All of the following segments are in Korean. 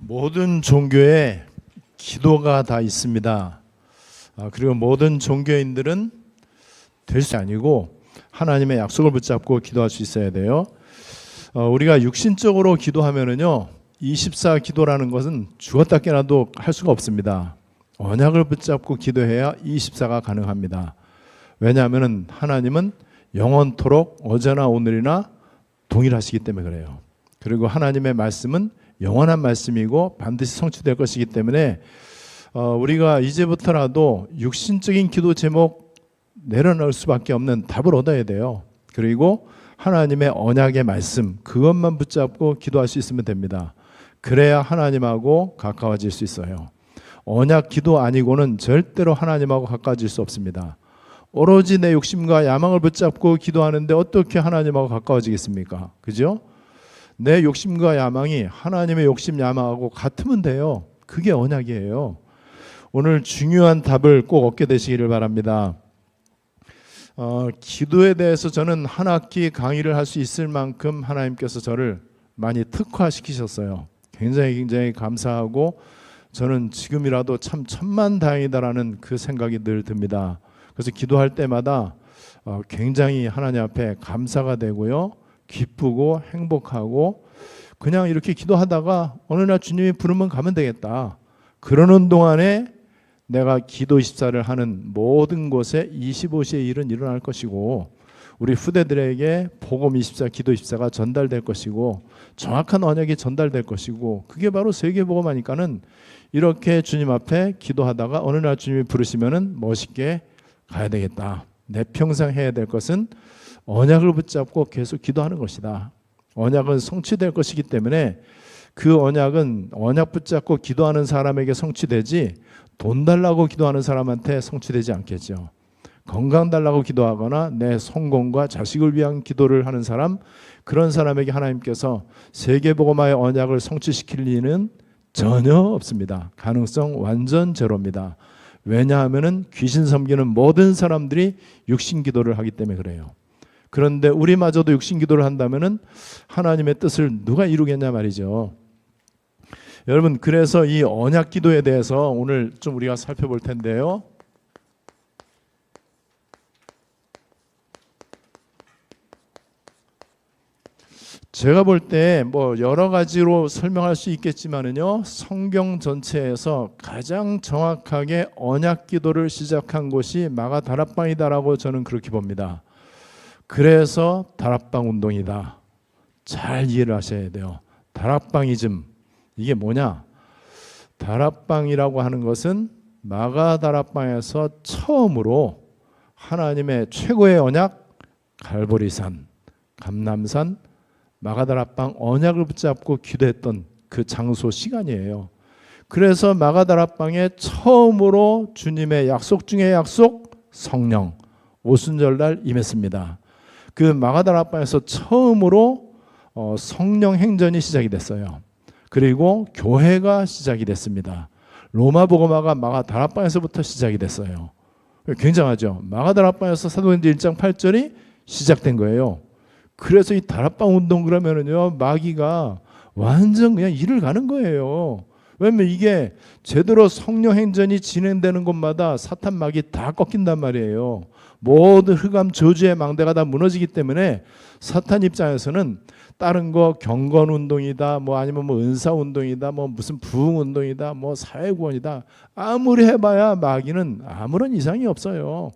모든 종교에 기도가 다 있습니다. 그리고 모든 종교인들은 될 수 아니고 하나님의 약속을 붙잡고 기도할 수 있어야 돼요. 우리가 육신적으로 기도하면은요, 24 기도라는 것은 죽었다 깨나도 할 수가 없습니다. 언약을 붙잡고 기도해야 24가 가능합니다. 왜냐하면 하나님은 영원토록 어제나 오늘이나 동일하시기 때문에 그래요. 그리고 하나님의 말씀은 영원한 말씀이고 반드시 성취될 것이기 때문에 우리가 이제부터라도 육신적인 기도 제목 내려놓을 수밖에 없는 답을 얻어야 돼요. 그리고 하나님의 언약의 말씀, 그것만 붙잡고 기도할 수 있으면 됩니다. 그래야 하나님하고 가까워질 수 있어요. 언약 기도 아니고는 절대로 하나님하고 가까워질 수 없습니다. 오로지 내 욕심과 야망을 붙잡고 기도하는데 어떻게 하나님하고 가까워지겠습니까? 그죠? 내 욕심과 야망이 하나님의 욕심 야망하고 같으면 돼요. 그게 언약이에요. 오늘 중요한 답을 꼭 얻게 되시기를 바랍니다. 기도에 대해서 저는 한 학기 강의를 할 수 있을 만큼 하나님께서 저를 많이 특화시키셨어요. 굉장히 감사하고 저는 지금이라도 참 천만다행이다라는 그 생각이 늘 듭니다. 그래서 기도할 때마다 굉장히 하나님 앞에 감사가 되고요, 기쁘고 행복하고, 그냥 이렇게 기도하다가 어느 날 주님이 부르면 가면 되겠다. 그러는 동안에 내가 기도 24를 하는 모든 곳에 25시의 일은 일어날 것이고, 우리 후대들에게 복음 24, 기도 24가 전달될 것이고, 정확한 언약이 전달될 것이고, 그게 바로 세계복음 하니까는 이렇게 주님 앞에 기도하다가 어느 날 주님이 부르시면은 멋있게 가야 되겠다. 내 평생 해야 될 것은 언약을 붙잡고 계속 기도하는 것이다. 언약은 성취될 것이기 때문에 그 언약은 언약 붙잡고 기도하는 사람에게 성취되지 돈 달라고 기도하는 사람한테 성취되지 않겠죠. 건강 달라고 기도하거나 내 성공과 자식을 위한 기도를 하는 사람, 그런 사람에게 하나님께서 세계복음화의 언약을 성취시킬 리는 전혀 없습니다. 가능성 완전 제로입니다. 왜냐하면 귀신 섬기는 모든 사람들이 육신 기도를 하기 때문에 그래요. 그런데 우리마저도 육신 기도를 한다면 하나님의 뜻을 누가 이루겠냐 말이죠. 여러분, 그래서 이 언약 기도에 대해서 오늘 좀 우리가 살펴볼 텐데요. 제가 볼 때 뭐 여러 가지로 설명할 수 있겠지만은요, 성경 전체에서 가장 정확하게 언약 기도를 시작한 곳이 마가 다락방이다라고 저는 그렇게 봅니다. 그래서 다락방 운동이다. 잘 이해를 하셔야 돼요. 다락방이즘, 이게 뭐냐? 다락방이라고 하는 것은 마가 다락방에서 처음으로 하나님의 최고의 언약, 갈보리산, 감람산, 마가다락방 언약을 붙잡고 기도했던 그 장소 시간이에요. 그래서 마가다락방에 처음으로 주님의 약속 중에 약속, 성령, 오순절날 임했습니다. 그 마가다락방에서 처음으로 성령 행전이 시작이 됐어요. 그리고 교회가 시작이 됐습니다. 로마 복음화가 마가다락방에서부터 시작이 됐어요. 굉장하죠. 마가다락방에서 사도행전 1장 8절이 시작된 거예요. 그래서 이 다락방 운동 그러면은요, 마귀가 완전 그냥 일을 가는 거예요. 왜냐면 이게 제대로 성령 행전이 진행되는 곳마다 사탄 마귀 다 꺾인단 말이에요. 모든 흑암 저주의 망대가 다 무너지기 때문에 사탄 입장에서는 다른 거 경건 운동이다, 뭐 아니면 뭐 은사 운동이다, 뭐 무슨 부흥 운동이다, 뭐 사회구원이다, 아무리 해봐야 마귀는 아무런 이상이 없어요.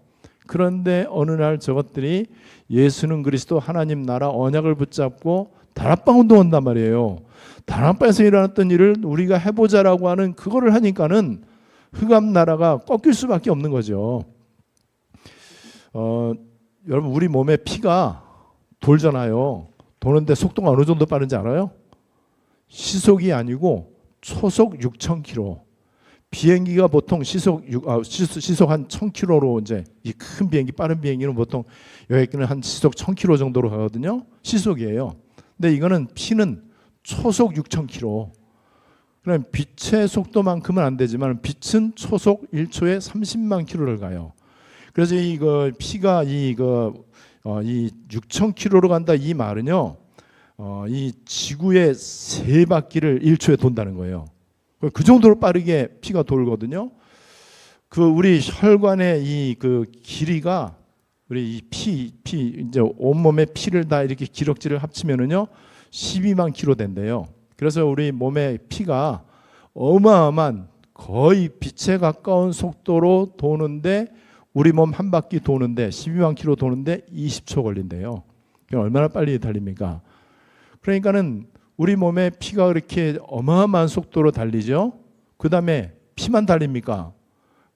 그런데 어느 날 저것들이 예수는 그리스도 하나님 나라 언약을 붙잡고 다락방 운동한단 말이에요. 다락방에서 일어났던 일을 우리가 해보자라고 하는 그거를 하니까는 흑암 나라가 꺾일 수밖에 없는 거죠. 여러분, 우리 몸에 피가 돌잖아요. 도는데 속도가 어느 정도 빠른지 알아요? 시속이 아니고 초속 6,000km. 비행기가 보통 시속 한 1,000km로, 이제 이 큰 비행기, 빠른 비행기는 보통 여기는 한 시속 1,000km 정도로 가거든요. 시속이에요. 근데 이거는 피는 초속 6,000km. 그럼 빛의 속도만큼은 안 되지만 빛은 초속 1초에 30만 km를 가요. 그래서 이거 피가 이 6,000km로 간다, 이 말은요, 이 지구의 세 바퀴를 1초에 돈다는 거예요. 그 정도로 빠르게 피가 돌거든요. 그 우리 혈관의 이 그 길이가 우리 이 이제 온몸의 피를 다 이렇게 기럭지를 합치면은요 12만 킬로 된대요. 그래서 우리 몸의 피가 어마어마한 거의 빛에 가까운 속도로 도는데 우리 몸 한 바퀴 도는데 12만 킬로 도는데 20초 걸린대요. 얼마나 빨리 달립니까? 그러니까는 우리 몸에 피가 그렇게 어마어마한 속도로 달리죠. 그 다음에 피만 달립니까?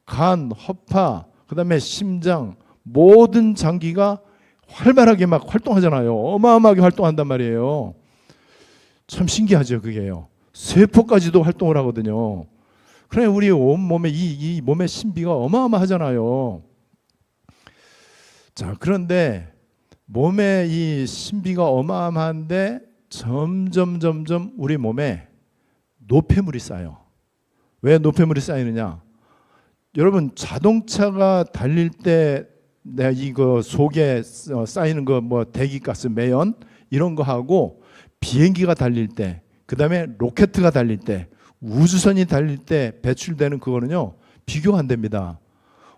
간, 허파, 그 다음에 심장, 모든 장기가 활발하게 막 활동하잖아요. 어마어마하게 활동한단 말이에요. 참 신기하죠, 그게요. 세포까지도 활동을 하거든요. 그래 우리 온 몸에 이 몸의 신비가 어마어마하잖아요. 자, 그런데 몸의 이 신비가 어마어마한데 점점 우리 몸에 노폐물이 쌓여. 왜 노폐물이 쌓이느냐? 여러분 자동차가 달릴 때 내가 이거 속에 쌓이는 거 뭐 대기가스, 매연 이런 거 하고 비행기가 달릴 때, 그다음에 로켓가 달릴 때, 우주선이 달릴 때 배출되는 그거는요 비교가 안 됩니다.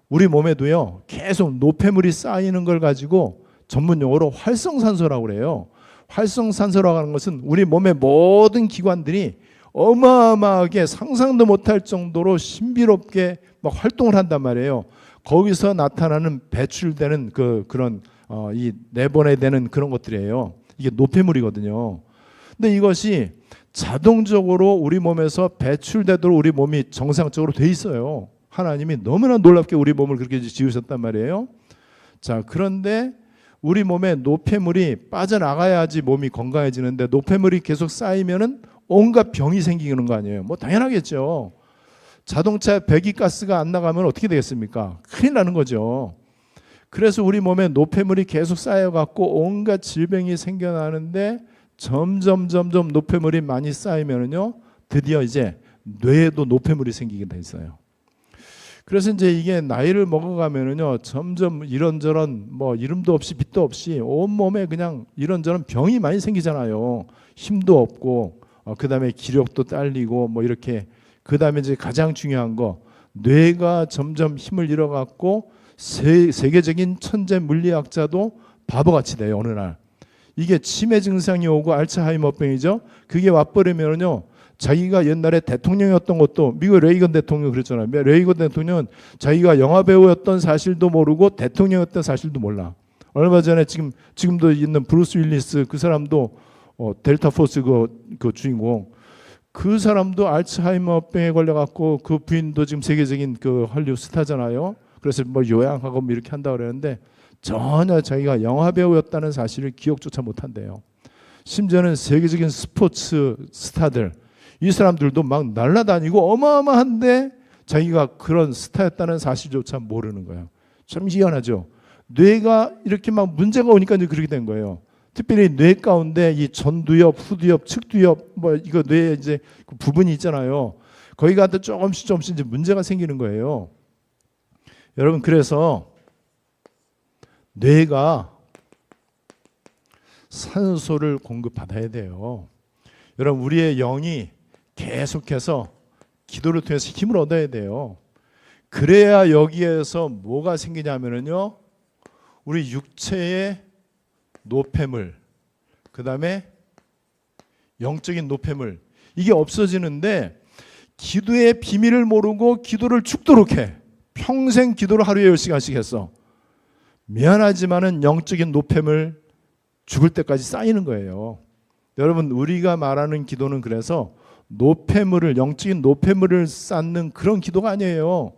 우리 몸에도요 계속 노폐물이 쌓이는 걸 가지고 전문 용어로 활성산소라고 그래요. 활성산소라고 하는 것은 우리 몸의 모든 기관들이 어마어마하게 상상도 못할 정도로 신비롭게 막 활동을 한단 말이에요. 거기서 나타나는 배출되는 그런 이 내보내야 되는 그런 것들이에요. 이게 노폐물이거든요. 근데 이것이 자동적으로 우리 몸에서 배출되도록 우리 몸이 정상적으로 돼 있어요. 하나님이 너무나 놀랍게 우리 몸을 그렇게 지으셨단 말이에요. 자, 그런데 우리 몸에 노폐물이 빠져나가야지 몸이 건강해지는데 노폐물이 계속 쌓이면은 온갖 병이 생기는 거 아니에요. 뭐 당연하겠죠. 자동차에 배기가스가 안 나가면 어떻게 되겠습니까? 큰일 나는 거죠. 그래서 우리 몸에 노폐물이 계속 쌓여갖고 온갖 질병이 생겨나는데 점점 노폐물이 많이 쌓이면은요 드디어 이제 뇌에도 노폐물이 생기게 돼 있어요. 그래서 이제 이게 나이를 먹어가면은요 점점 이런저런 뭐 이름도 없이 빛도 없이 온 몸에 그냥 이런저런 병이 많이 생기잖아요. 힘도 없고 그다음에 기력도 딸리고 뭐 이렇게. 그다음에 이제 가장 중요한 거 뇌가 점점 힘을 잃어갖고 세계적인 천재 물리학자도 바보같이 돼요. 어느 날 이게 치매 증상이 오고 알츠하이머병이죠. 그게 와버리면요 자기가 옛날에 대통령이었던 것도, 미국 레이건 대통령 그랬잖아요. 레이건 대통령은 자기가 영화 배우였던 사실도 모르고 대통령이었던 사실도 몰라. 얼마 전에 지금도 있는 브루스 윌리스 그 사람도 델타 포스 그 주인공, 그 사람도 알츠하이머병에 걸려갖고 그 부인도 지금 세계적인 그 헐리우드 스타잖아요. 그래서 뭐 요양하고 뭐 이렇게 한다고 그러는데 전혀 자기가 영화 배우였다는 사실을 기억조차 못한대요. 심지어는 세계적인 스포츠 스타들, 이 사람들도 막 날아다니고 어마어마한데 자기가 그런 스타였다는 사실조차 모르는 거예요. 참 희한하죠. 뇌가 이렇게 막 문제가 오니까 이제 그렇게 된 거예요. 특별히 뇌 가운데 이 전두엽, 후두엽, 측두엽 뭐 이거 뇌에 이제 그 부분이 있잖아요. 거기 가다 조금씩 이제 문제가 생기는 거예요. 여러분 그래서 뇌가 산소를 공급받아야 돼요. 여러분 우리의 영이 계속해서 기도를 통해서 힘을 얻어야 돼요. 그래야 여기에서 뭐가 생기냐면요, 우리 육체의 노폐물, 그 다음에 영적인 노폐물, 이게 없어지는데 기도의 비밀을 모르고 기도를 죽도록 해. 평생 기도를 하루에 10시간씩 했어. 미안하지만은 영적인 노폐물 죽을 때까지 쌓이는 거예요. 여러분 우리가 말하는 기도는 그래서 노폐물을, 영적인 노폐물을 쌓는 그런 기도가 아니에요.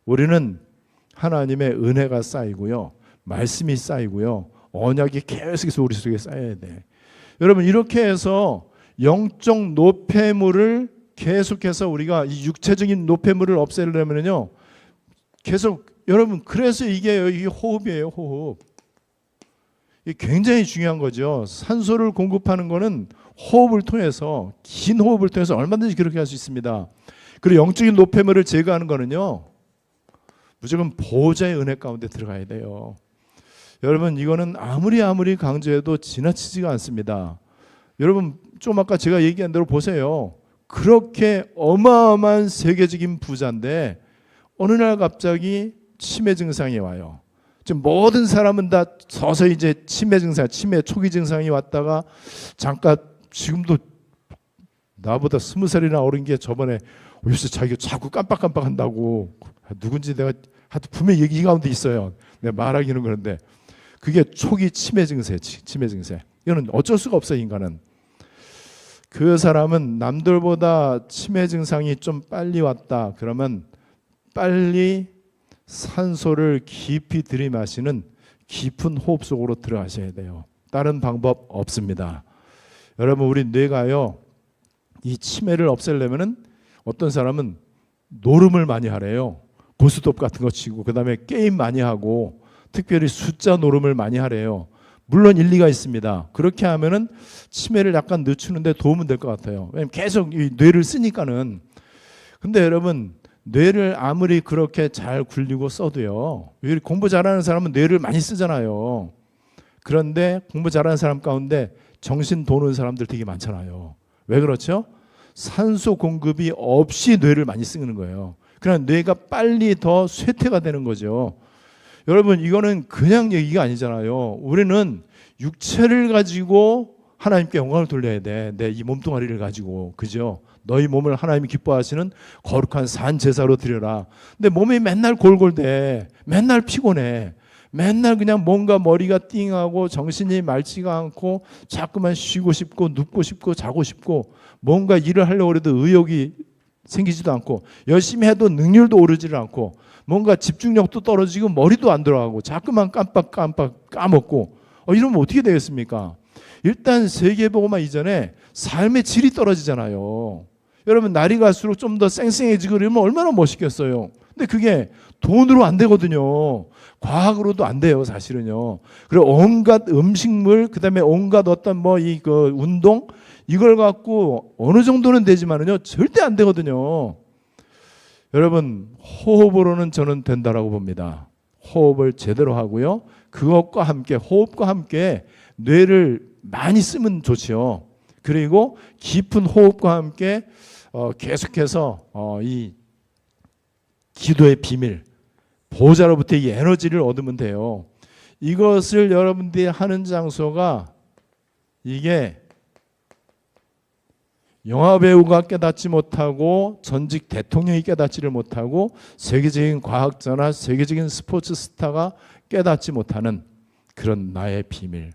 우리는 하나님의 은혜가 쌓이고요, 말씀이 쌓이고요, 언약이 계속해서 우리 속에 쌓여야 돼. 여러분 이렇게 해서 영적 노폐물을 계속해서 우리가 이 육체적인 노폐물을 없애려면요 계속, 여러분 그래서 이게 호흡이에요. 호흡. 이게 굉장히 중요한 거죠. 산소를 공급하는 거는 호흡을 통해서, 긴 호흡을 통해서 얼마든지 그렇게 할 수 있습니다. 그리고 영적인 노폐물을 제거하는 거는요 무조건 보호자의 은혜 가운데 들어가야 돼요. 여러분 이거는 아무리 강조해도 지나치지가 않습니다. 여러분 좀 아까 제가 얘기한 대로 보세요. 그렇게 어마어마한 세계적인 부자인데 어느 날 갑자기 치매 증상이 와요. 지금 모든 사람은 다 서서히 이제 치매 증상, 치매 초기 증상이 왔다가 잠깐 지금도 나보다 20살이나 어린 게 저번에 요새 자기가 자꾸 깜빡깜빡 한다고 누군지 내가 하여튼 분명히 이 가운데 있어요. 내가 말하기는 그런데 그게 초기 치매 증세, 치매 증세. 이거는 어쩔 수가 없어요, 인간은. 그 사람은 남들보다 치매 증상이 좀 빨리 왔다. 그러면 빨리 산소를 깊이 들이마시는 깊은 호흡 속으로 들어가셔야 돼요. 다른 방법 없습니다. 여러분, 우리 뇌가요, 이 치매를 없애려면은 어떤 사람은 노름을 많이 하래요. 고스톱 같은 거 치고 그다음에 게임 많이 하고 특별히 숫자 노름을 많이 하래요. 물론 일리가 있습니다. 그렇게 하면은 치매를 약간 늦추는데 도움은 될 것 같아요. 왜냐면 계속 이 뇌를 쓰니까는. 근데 여러분, 뇌를 아무리 그렇게 잘 굴리고 써도요, 공부 잘하는 사람은 뇌를 많이 쓰잖아요. 그런데 공부 잘하는 사람 가운데 정신 도는 사람들 되게 많잖아요. 왜 그렇죠? 산소 공급이 없이 뇌를 많이 쓰는 거예요. 그러나 뇌가 빨리 더 쇠퇴가 되는 거죠. 여러분, 이거는 그냥 얘기가 아니잖아요. 우리는 육체를 가지고 하나님께 영광을 돌려야 돼. 내 이 몸뚱아리를 가지고. 그죠? 너희 몸을 하나님이 기뻐하시는 거룩한 산 제사로 드려라. 근데 몸이 맨날 골골대. 맨날 피곤해. 맨날 그냥 뭔가 머리가 띵하고 정신이 맑지가 않고 자꾸만 쉬고 싶고 눕고 싶고 자고 싶고 뭔가 일을 하려고 해도 의욕이 생기지도 않고 열심히 해도 능률도 오르지를 않고 뭔가 집중력도 떨어지고 머리도 안 들어가고 자꾸만 깜빡깜빡 까먹고 이러면 어떻게 되겠습니까? 일단 세계복음화 이전에 삶의 질이 떨어지잖아요. 여러분, 날이 갈수록 좀 더 쌩쌩해지고 그러면 얼마나 멋있겠어요. 근데 그게 돈으로 안 되거든요. 과학으로도 안 돼요, 사실은요. 그리고 온갖 음식물, 그다음에 온갖 어떤 그 운동 이걸 갖고 어느 정도는 되지만은요, 절대 안 되거든요. 여러분, 호흡으로는 저는 된다라고 봅니다. 호흡을 제대로 하고요. 그것과 함께 호흡과 함께 뇌를 많이 쓰면 좋지요. 그리고 깊은 호흡과 함께 계속해서 이 기도의 비밀, 보호자로부터 이 에너지를 얻으면 돼요. 이것을 여러분들이 하는 장소가 이게 영화배우가 깨닫지 못하고 전직 대통령이 깨닫지를 못하고 세계적인 과학자나 세계적인 스포츠 스타가 깨닫지 못하는 그런 나의 비밀.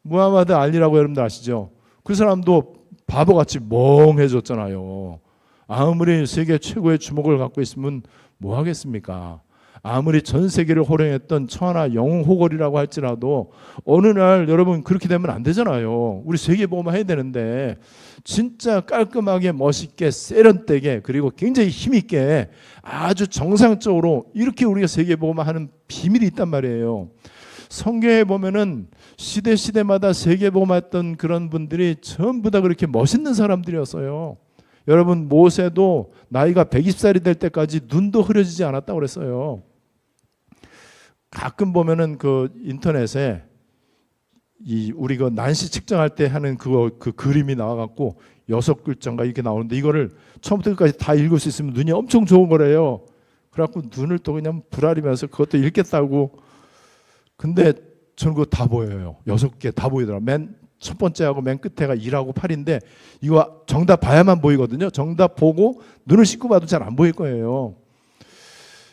무하마드 알리라고 여러분들 아시죠? 그 사람도 바보같이 멍해졌잖아요. 아무리 세계 최고의 주목을 갖고 있으면 뭐 하겠습니까? 아무리 전 세계를 호령했던 천하 영웅호걸이라고 할지라도 어느 날 여러분 그렇게 되면 안 되잖아요. 우리 세계보험을 해야 되는데 진짜 깔끔하게 멋있게 세련되게 그리고 굉장히 힘있게 아주 정상적으로 이렇게 우리가 세계보험을 하는 비밀이 있단 말이에요. 성경에 보면은 시대마다 세계보험했던 그런 분들이 전부 다 그렇게 멋있는 사람들이었어요. 여러분, 모세도 나이가 120살이 될 때까지 눈도 흐려지지 않았다고 그랬어요. 가끔 보면은 그 인터넷에 우리 그 난시 측정할 때 하는 그 그림이 나와갖고 6글자인가 이렇게 나오는데 이거를 처음부터 끝까지 다 읽을 수 있으면 눈이 엄청 좋은 거래요. 그래갖고 눈을 또 그냥 부라리면서 그것도 읽겠다고. 근데 저는 그거 다 보여요. 6개 다 보이더라고요. 맨 첫 번째하고 맨 끝에가 2하고 8인데 이거 정답 봐야만 보이거든요. 정답 보고 눈을 씻고 봐도 잘 안 보일 거예요.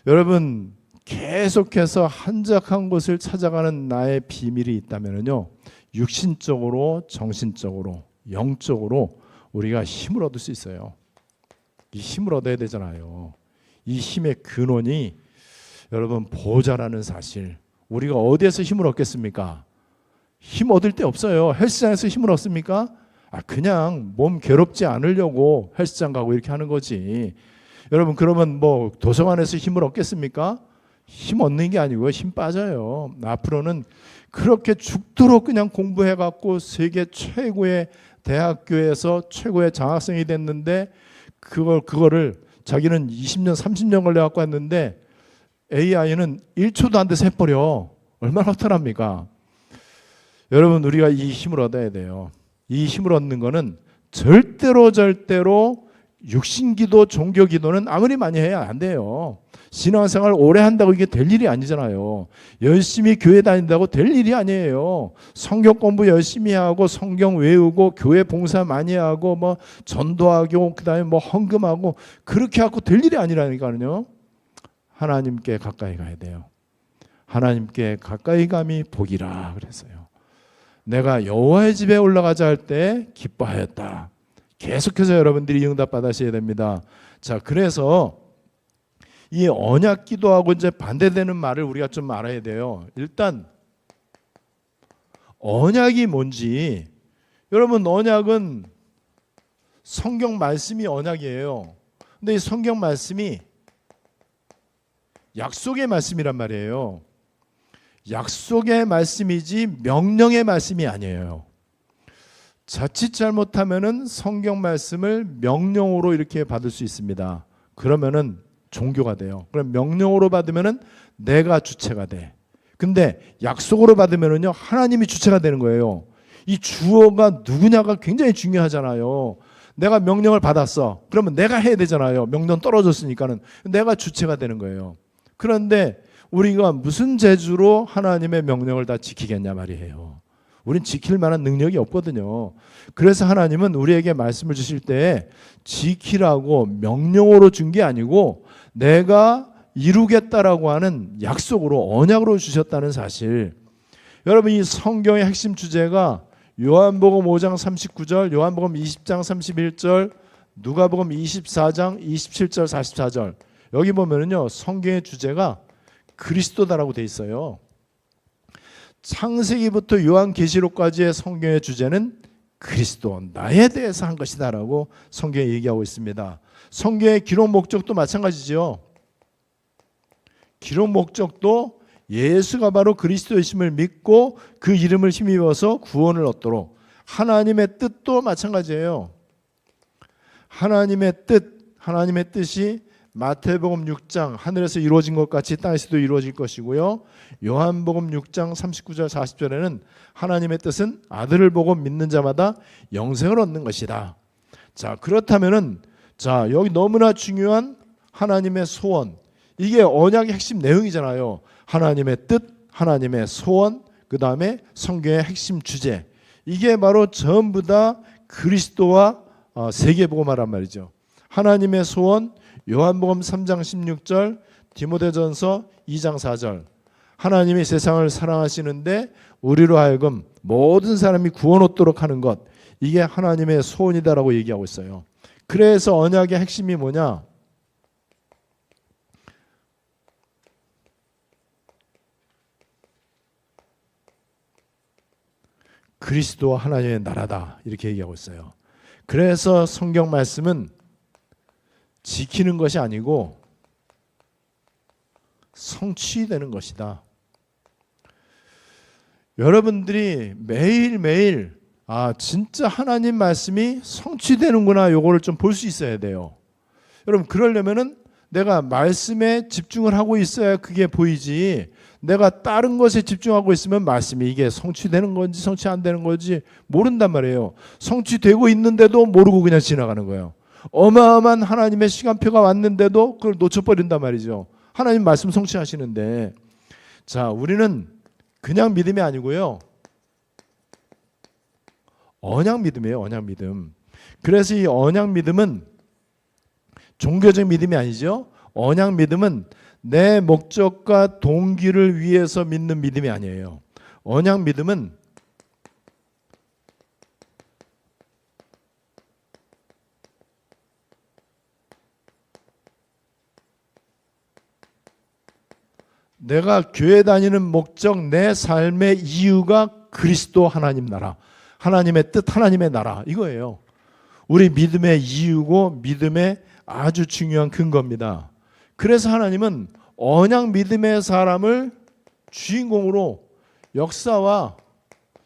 여러분, 계속해서 한적한 곳을 찾아가는 나의 비밀이 있다면요, 육신적으로, 정신적으로, 영적으로 우리가 힘을 얻을 수 있어요. 이 힘을 얻어야 되잖아요. 이 힘의 근원이 여러분 보호자라는 사실. 우리가 어디에서 힘을 얻겠습니까? 힘 얻을 데 없어요. 헬스장에서 힘을 얻습니까? 그냥 몸 괴롭지 않으려고 헬스장 가고 이렇게 하는 거지. 여러분, 그러면 뭐 도서관에서 힘을 얻겠습니까? 힘 얻는 게 아니고요, 힘 빠져요. 앞으로는 그렇게 죽도록 그냥 공부해갖고 세계 최고의 대학교에서 최고의 장학생이 됐는데 그거를 자기는 20년 30년 걸려갖고 했는데 AI는 1초도 안 돼서 해버려. 얼마나 허탈합니까? 여러분, 우리가 이 힘을 얻어야 돼요. 이 힘을 얻는 거는 절대로 육신기도, 종교기도는 아무리 많이 해야 안 돼요. 신앙생활 오래 한다고 이게 될 일이 아니잖아요. 열심히 교회 다닌다고 될 일이 아니에요. 성경 공부 열심히 하고 성경 외우고 교회 봉사 많이 하고 뭐 전도하고 그다음에 뭐 헌금하고 그렇게 하고 될 일이 아니라니까요. 하나님께 가까이 가야 돼요. 하나님께 가까이 감이 복이라 그랬어요. 내가 여호와의 집에 올라가자 할 때 기뻐하였다. 계속해서 여러분들이 응답 받으셔야 됩니다. 자, 그래서 이 언약 기도하고 이제 반대되는 말을 우리가 좀 알아야 돼요. 일단 언약이 뭔지, 여러분 언약은 성경 말씀이 언약이에요. 근데 이 성경 말씀이 약속의 말씀이란 말이에요. 약속의 말씀이지 명령의 말씀이 아니에요. 자칫 잘못하면은 성경 말씀을 명령으로 이렇게 받을 수 있습니다. 그러면은 종교가 돼요. 그럼 명령으로 받으면은 내가 주체가 돼. 근데 약속으로 받으면은요, 하나님이 주체가 되는 거예요. 이 주어가 누구냐가 굉장히 중요하잖아요. 내가 명령을 받았어. 그러면 내가 해야 되잖아요. 명령 떨어졌으니까는. 내가 주체가 되는 거예요. 그런데 우리가 무슨 재주로 하나님의 명령을 다 지키겠냐 말이에요. 우린 지킬 만한 능력이 없거든요. 그래서 하나님은 우리에게 말씀을 주실 때 지키라고 명령으로 준 게 아니고 내가 이루겠다라고 하는 약속으로, 언약으로 주셨다는 사실. 여러분, 이 성경의 핵심 주제가 요한복음 5장 39절, 요한복음 20장 31절, 누가복음 24장 27절 44절. 여기 보면은요, 성경의 주제가 그리스도다라고 돼 있어요. 창세기부터 요한계시록까지의 성경의 주제는 그리스도, 나에 대해서 한 것이다라고 성경에 얘기하고 있습니다. 성경의 기록 목적도 마찬가지죠. 기록 목적도 예수가 바로 그리스도이심을 믿고 그 이름을 힘입어서 구원을 얻도록, 하나님의 뜻도 마찬가지예요. 하나님의 뜻이 마태복음 6장 하늘에서 이루어진 것 같이 땅에서도 이루어질 것이고요. 요한복음 6장 39절 40절에는 하나님의 뜻은 아들을 보고 믿는 자마다 영생을 얻는 것이다. 자, 그렇다면은 자, 여기 너무나 중요한 하나님의 소원, 이게 언약의 핵심 내용이잖아요. 하나님의 뜻, 하나님의 소원, 그 다음에 성경의 핵심 주제, 이게 바로 전부 다 그리스도와 세계복음화란 말이죠. 하나님의 소원, 요한복음 3장 16절, 디모데전서 2장 4절. 하나님이 세상을 사랑하시는데 우리로 하여금 모든 사람이 구원 얻도록 하는 것, 이게 하나님의 소원이다라고 얘기하고 있어요. 그래서 언약의 핵심이 뭐냐? 그리스도와 하나님의 나라다, 이렇게 얘기하고 있어요. 그래서 성경 말씀은 지키는 것이 아니고 성취되는 것이다. 여러분들이 매일매일 진짜 하나님 말씀이 성취되는구나, 요거를 좀 볼 수 있어야 돼요. 여러분, 그러려면은 내가 말씀에 집중을 하고 있어야 그게 보이지, 내가 다른 것에 집중하고 있으면 말씀이 이게 성취되는 건지 성취 안 되는 건지 모른단 말이에요. 성취되고 있는데도 모르고 그냥 지나가는 거예요. 어마어마한 하나님의 시간표가 왔는데도 그걸 놓쳐버린단 말이죠. 하나님 말씀 성취하시는데. 자, 우리는 그냥 믿음이 아니고요, 언약 믿음이에요. 언약 믿음. 그래서 이 언약 믿음은 종교적 믿음이 아니죠. 언약 믿음은 내 목적과 동기를 위해서 믿는 믿음이 아니에요. 언약 믿음은 내가 교회 다니는 목적, 내 삶의 이유가 그리스도 하나님 나라, 하나님의 뜻, 하나님의 나라, 이거예요. 우리 믿음의 이유고 믿음의 아주 중요한 근거입니다. 그래서 하나님은 언약 믿음의 사람을 주인공으로, 역사와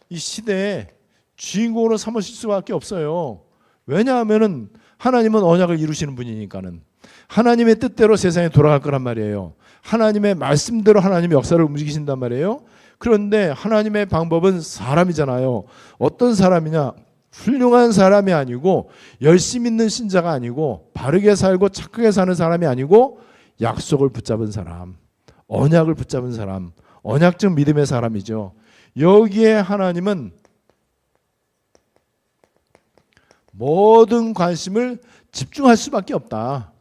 이 시대에 주인공으로 삼으실 수밖에 없어요. 왜냐하면 하나님은 언약을 이루시는 분이니까는. 하나님의 뜻대로 세상에 돌아갈 거란 말이에요. 하나님의 말씀대로 하나님의 역사를 움직이신단 말이에요. 그런데 하나님의 방법은 사람이잖아요. 어떤 사람이냐? 훌륭한 사람이 아니고 열심히 있는 신자가 아니고 바르게 살고 착하게 사는 사람이 아니고 약속을 붙잡은 사람, 언약을 붙잡은 사람, 언약적 믿음의 사람이죠. 여기에 하나님은 모든 관심을 집중할 수밖에 없다.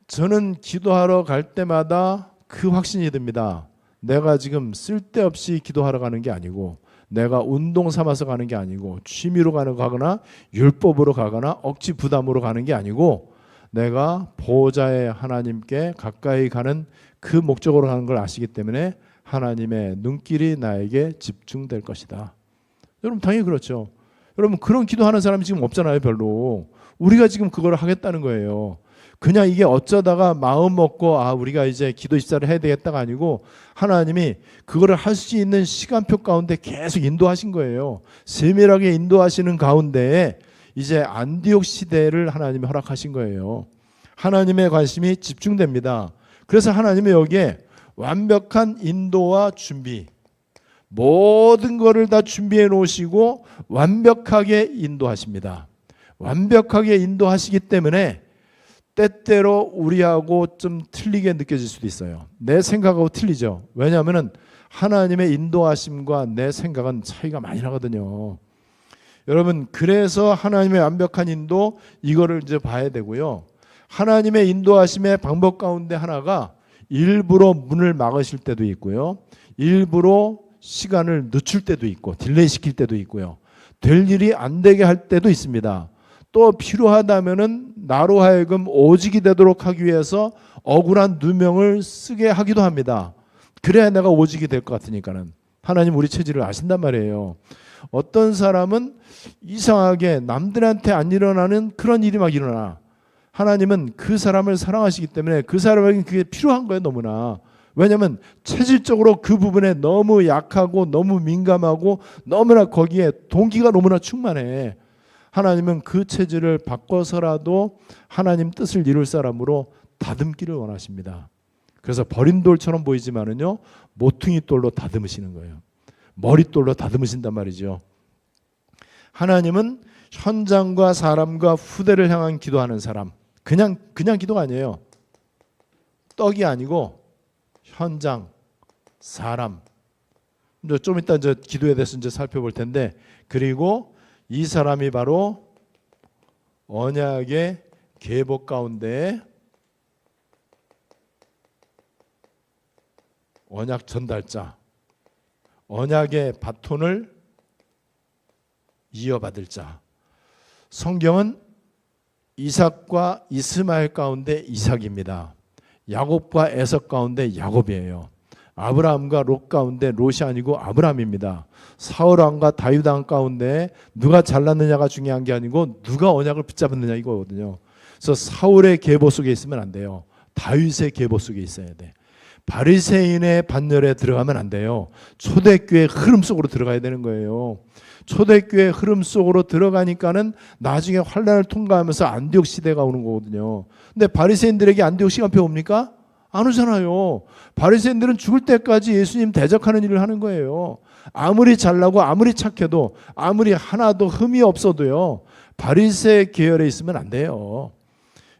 저는 기도하러 갈 때마다 그 확신이 듭니다. 내가 지금 쓸데없이 기도하러 가는 게 아니고, 내가 운동 삼아서 가는 게 아니고, 취미로 가거나 율법으로 가거나 억지 부담으로 가는 게 아니고, 내가 보호자의 하나님께 가까이 가는 그 목적으로 가는 걸 아시기 때문에 하나님의 눈길이 나에게 집중될 것이다. 여러분 당연히 그렇죠. 여러분 그런 기도하는 사람이 지금 없잖아요. 별로. 우리가 지금 그걸 하겠다는 거예요. 그냥 이게 어쩌다가 마음 먹고 우리가 이제 기도 입사를 해야 되겠다가 아니고, 하나님이 그거를 할 수 있는 시간표 가운데 계속 인도하신 거예요. 세밀하게 인도하시는 가운데에 이제 안디옥 시대를 하나님이 허락하신 거예요. 하나님의 관심이 집중됩니다. 그래서 하나님이 여기에 완벽한 인도와 준비, 모든 거를 다 준비해 놓으시고 완벽하게 인도하십니다. 완벽하게 인도하시기 때문에 때때로 우리하고 좀 틀리게 느껴질 수도 있어요. 내 생각하고 틀리죠. 왜냐하면 하나님의 인도하심과 내 생각은 차이가 많이 나거든요. 여러분 그래서 하나님의 완벽한 인도, 이거를 이제 봐야 되고요. 하나님의 인도하심의 방법 가운데 하나가 일부러 문을 막으실 때도 있고요. 일부러 시간을 늦출 때도 있고 딜레이 시킬 때도 있고요. 될 일이 안 되게 할 때도 있습니다. 또 필요하다면은 나로 하여금 오직이 되도록 하기 위해서 억울한 누명을 쓰게 하기도 합니다. 그래야 내가 오직이 될 것 같으니까는. 하나님 우리 체질을 아신단 말이에요. 어떤 사람은 이상하게 남들한테 안 일어나는 그런 일이 막 일어나. 하나님은 그 사람을 사랑하시기 때문에 그 사람에게 그게 필요한 거예요. 너무나. 왜냐하면 체질적으로 그 부분에 너무 약하고 너무 민감하고 너무나 거기에 동기가 너무나 충만해. 하나님은 그 체질을 바꿔서라도 하나님 뜻을 이룰 사람으로 다듬기를 원하십니다. 그래서 버린 돌처럼 보이지만은요, 모퉁이 돌로 다듬으시는 거예요. 머릿돌로 다듬으신단 말이죠. 하나님은 현장과 사람과 후대를 향한 기도하는 사람, 그냥 기도가 아니에요. 떡이 아니고 현장, 사람. 좀 이따 이제 기도에 대해서 이제 살펴볼 텐데, 그리고 이 사람이 바로 언약의 계복 가운데 언약 전달자, 언약의 바톤을 이어받을 자. 성경은 이삭과 이스마엘 가운데 이삭입니다. 야곱과 에석 가운데 야곱이에요. 아브라함과 롯 가운데 롯이 아니고 아브라함입니다. 사울 왕과 다윗 왕 가운데 누가 잘났느냐가 중요한 게 아니고 누가 언약을 붙잡았느냐 이거거든요. 그래서 사울의 계보 속에 있으면 안 돼요. 다윗의 계보 속에 있어야 돼. 바리새인의 반열에 들어가면 안 돼요. 초대교회 흐름 속으로 들어가야 되는 거예요. 초대교회 흐름 속으로 들어가니까는 나중에 환란을 통과하면서 안디옥 시대가 오는 거거든요. 근데 바리새인들에게 안디옥 시간표 옵니까? 안 오잖아요. 바리새인들은 죽을 때까지 예수님 대적하는 일을 하는 거예요. 아무리 잘나고 아무리 착해도 아무리 하나도 흠이 없어도요, 바리새 계열에 있으면 안 돼요.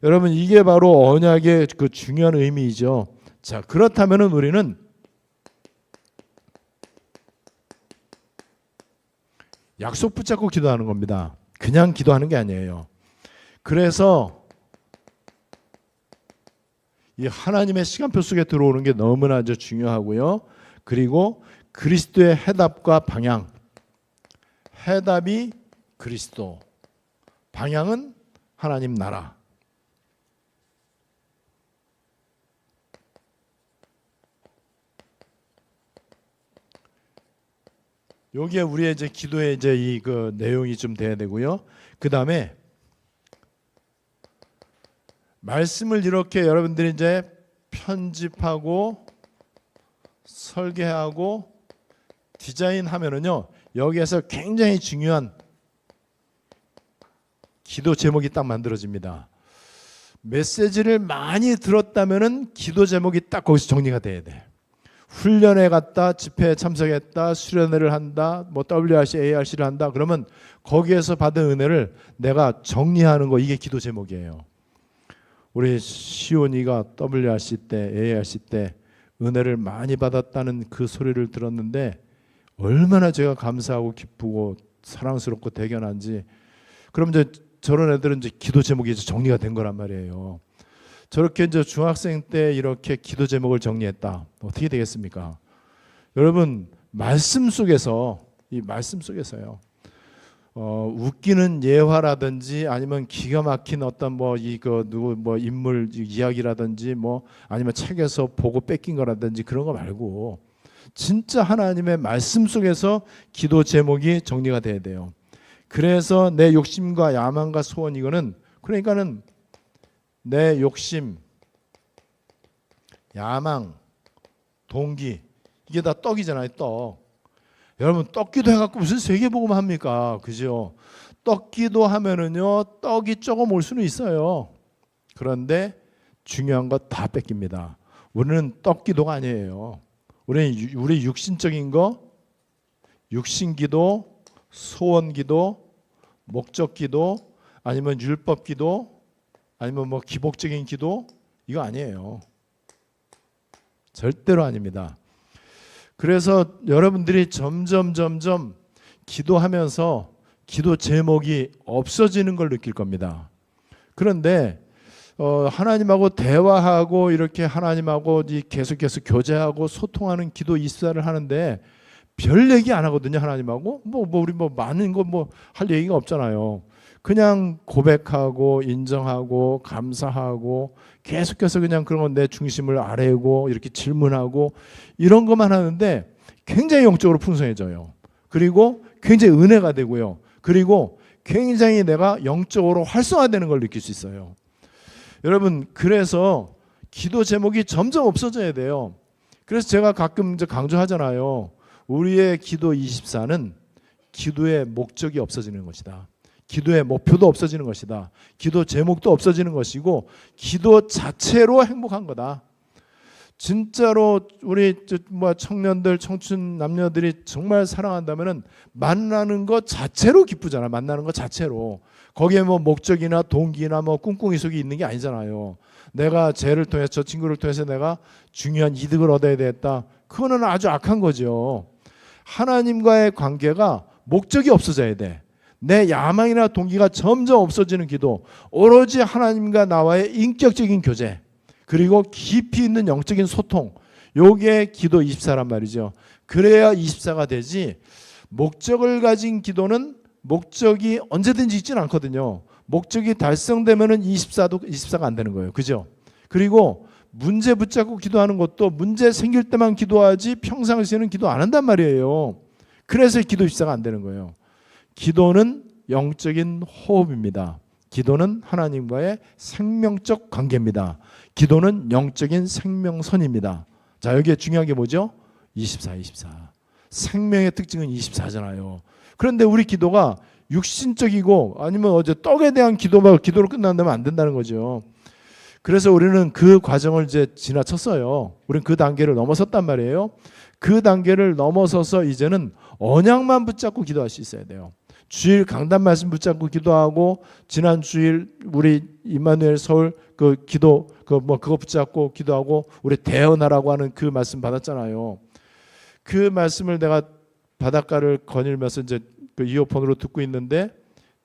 여러분 이게 바로 언약의 그 중요한 의미이죠. 자, 그렇다면은 우리는 약속 붙잡고 기도하는 겁니다. 그냥 기도하는 게 아니에요. 그래서 이 하나님의 시간표 속에 들어오는 게 너무나 아주 중요하고요. 그리고 그리스도의 해답과 방향. 해답이 그리스도, 방향은 하나님 나라. 여기에 우리의 이제 기도의 이제 이 그 내용이 좀 돼야 되고요. 그 다음에 말씀을 이렇게 여러분들이 이제 편집하고 설계하고 디자인하면은요, 여기에서 굉장히 중요한 기도 제목이 딱 만들어집니다. 메시지를 많이 들었다면은 기도 제목이 딱 거기서 정리가 돼야 돼. 훈련에 갔다, 집회에 참석했다, 수련회를 한다, 뭐 WRC, ARC를 한다. 그러면 거기에서 받은 은혜를 내가 정리하는 거, 이게 기도 제목이에요. 우리 시온이가 WRC 때, ARC 때 은혜를 많이 받았다는 그 소리를 들었는데 얼마나 제가 감사하고 기쁘고 사랑스럽고 대견한지. 그럼 이제 저런 애들은 이제 기도 제목이 이제 정리가 된 거란 말이에요. 저렇게 이제 중학생 때 이렇게 기도 제목을 정리했다. 어떻게 되겠습니까? 여러분, 말씀 속에서, 이 말씀 속에서요. 웃기는 예화라든지 아니면 기가 막힌 어떤 뭐 이거 누구 뭐 인물 이야기라든지 뭐 아니면 책에서 보고 뺏긴 거라든지 그런 거 말고 진짜 하나님의 말씀 속에서 기도 제목이 정리가 돼야 돼요. 그래서 내 욕심과 야망과 소원, 이거는 그러니까는 내 욕심, 야망, 동기, 이게 다 떡이잖아요. 떡. 여러분, 떡기도 해갖고 무슨 세계복음 합니까? 그죠? 떡기도 하면은요, 떡이 조금 올 수는 있어요. 그런데 중요한 거 다 뺏깁니다. 우리는 떡기도가 아니에요. 우리 육신적인 거, 육신기도, 소원기도, 목적기도, 아니면 율법기도, 아니면 뭐 기복적인 기도, 이거 아니에요. 절대로 아닙니다. 그래서 여러분들이 점점 기도하면서 기도 제목이 없어지는 걸 느낄 겁니다. 그런데 하나님하고 대화하고 이렇게 하나님하고 계속해서 교제하고 소통하는 기도 24를 하는데 별 얘기 안 하거든요. 하나님하고 우리 많은 거 할 얘기가 없잖아요. 그냥 고백하고 인정하고 감사하고 계속해서 그냥 그런 건 내 중심을 아뢰고 이렇게 질문하고 이런 것만 하는데 굉장히 영적으로 풍성해져요. 그리고 굉장히 은혜가 되고요. 그리고 굉장히 내가 영적으로 활성화되는 걸 느낄 수 있어요. 여러분, 그래서 기도 제목이 점점 없어져야 돼요. 그래서 제가 가끔 이제 강조하잖아요. 우리의 기도 24는 기도의 목적이 없어지는 것이다. 기도의 목표도 없어지는 것이다. 기도 제목도 없어지는 것이고 기도 자체로 행복한 거다. 진짜로 우리 청년들, 청춘 남녀들이 정말 사랑한다면은 만나는 것 자체로 기쁘잖아. 만나는 것 자체로. 거기에 뭐 목적이나 동기나 뭐 꿍꿍이 속이 있는 게 아니잖아요. 내가 쟤를 통해서, 저 친구를 통해서 내가 중요한 이득을 얻어야 되겠다. 그거는 아주 악한 거죠. 하나님과의 관계가 목적이 없어져야 돼. 내 야망이나 동기가 점점 없어지는 기도, 오로지 하나님과 나와의 인격적인 교제, 그리고 깊이 있는 영적인 소통, 요게 기도 24란 말이죠. 그래야 24가 되지, 목적을 가진 기도는 목적이 언제든지 있지는 않거든요. 목적이 달성되면은 24가 안 되는 거예요. 그죠? 그리고 문제 붙잡고 기도하는 것도 문제 생길 때만 기도하지 평상시에는 기도 안 한단 말이에요. 그래서 기도 24가 안 되는 거예요. 기도는 영적인 호흡입니다. 기도는 하나님과의 생명적 관계입니다. 기도는 영적인 생명선입니다. 자, 여기에 중요한 게 뭐죠? 24. 생명의 특징은 24잖아요. 그런데 우리 기도가 육신적이고 아니면 어제 떡에 대한 기도로 끝난다면 안 된다는 거죠. 그래서 우리는 그 과정을 이제 지나쳤어요. 우리는 그 단계를 넘어섰단 말이에요. 그 단계를 넘어서서 이제는 언약만 붙잡고 기도할 수 있어야 돼요. 주일 강단 말씀 붙잡고 기도하고, 지난 주일 우리 임마누엘 서울 그 기도 그거 붙잡고 기도하고, 우리 대언하라고 하는 그 말씀 받았잖아요. 그 말씀을 내가 바닷가를 거닐면서 이제 그 이어폰으로 듣고 있는데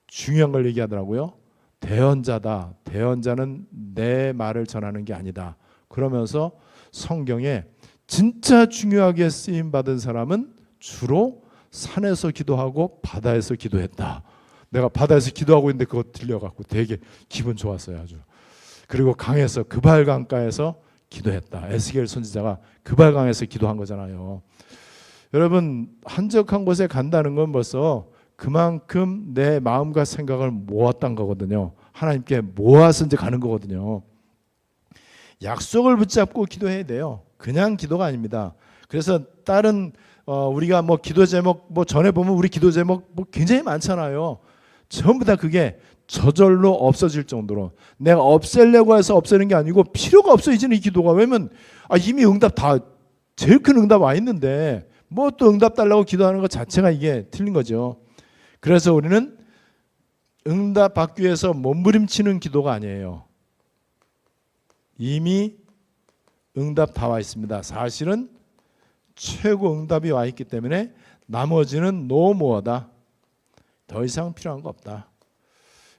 중요한 걸 얘기하더라고요. 대언자다. 대언자는 내 말을 전하는 게 아니다. 그러면서 성경에 진짜 중요하게 쓰임 받은 사람은 주로 산에서 기도하고 바다에서 기도했다. 내가 바다에서 기도하고 있는데 그거 들려갖고 되게 기분 좋았어요. 아주. 그리고 강에서, 그발강가에서 기도했다. 에스겔 선지자가 그발강에서 기도한 거잖아요. 여러분, 한적한 곳에 간다는 건 벌써 그만큼 내 마음과 생각을 모았던 거거든요. 하나님께 모아서 이제 가는 거거든요. 약속을 붙잡고 기도해야 돼요. 그냥 기도가 아닙니다. 그래서 다른 우리가 뭐 기도 제목 전에 보면 우리 기도 제목 굉장히 많잖아요. 전부 다 그게 저절로 없어질 정도로, 내가 없애려고 해서 없애는 게 아니고 필요가 없어 이제는 이 기도가. 왜냐면 이미 응답 다 제일 큰 응답 와 있는데 뭐 또 응답 달라고 기도하는 것 자체가 이게 틀린 거죠. 그래서 우리는 응답 받기 위해서 몸부림치는 기도가 아니에요. 이미 응답 다 와 있습니다. 사실은 최고 응답이 와 있기 때문에 나머지는 노모어다. 더 이상 필요한 거 없다.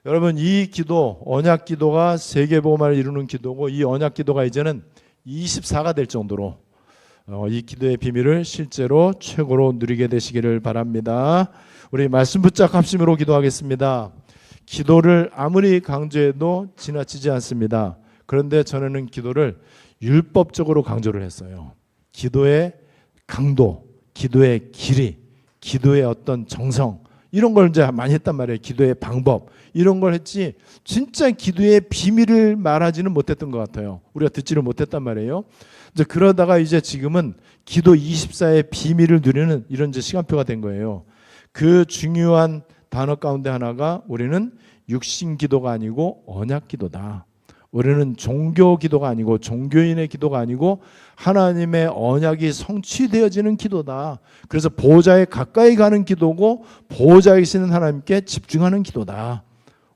여러분, 이 기도, 언약 기도가 세계복음화를 이루는 기도고, 이 언약 기도가 이제는 24가 될 정도로 이 기도의 비밀을 실제로 최고로 누리게 되시기를 바랍니다. 우리 말씀 붙잡고 합심으로 기도하겠습니다. 기도를 아무리 강조해도 지나치지 않습니다. 그런데 저는 기도를 율법적으로 강조를 했어요. 기도의 강도, 기도의 길이, 기도의 어떤 정성, 이런 걸 이제 많이 했단 말이에요. 기도의 방법, 이런 걸 했지 진짜 기도의 비밀을 말하지는 못했던 것 같아요. 우리가 듣지를 못했단 말이에요. 이제 그러다가 이제 지금은 기도 24의 비밀을 누리는 이런 이제 시간표가 된 거예요. 그 중요한 단어 가운데 하나가 우리는 육신 기도가 아니고 언약 기도다. 우리는 종교 기도가 아니고 종교인의 기도가 아니고 하나님의 언약이 성취되어지는 기도다. 그래서 보호자에 가까이 가는 기도고 보호자에 계시는 하나님께 집중하는 기도다.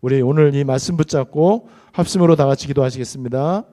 우리 오늘 이 말씀 붙잡고 합심으로 다 같이 기도하시겠습니다.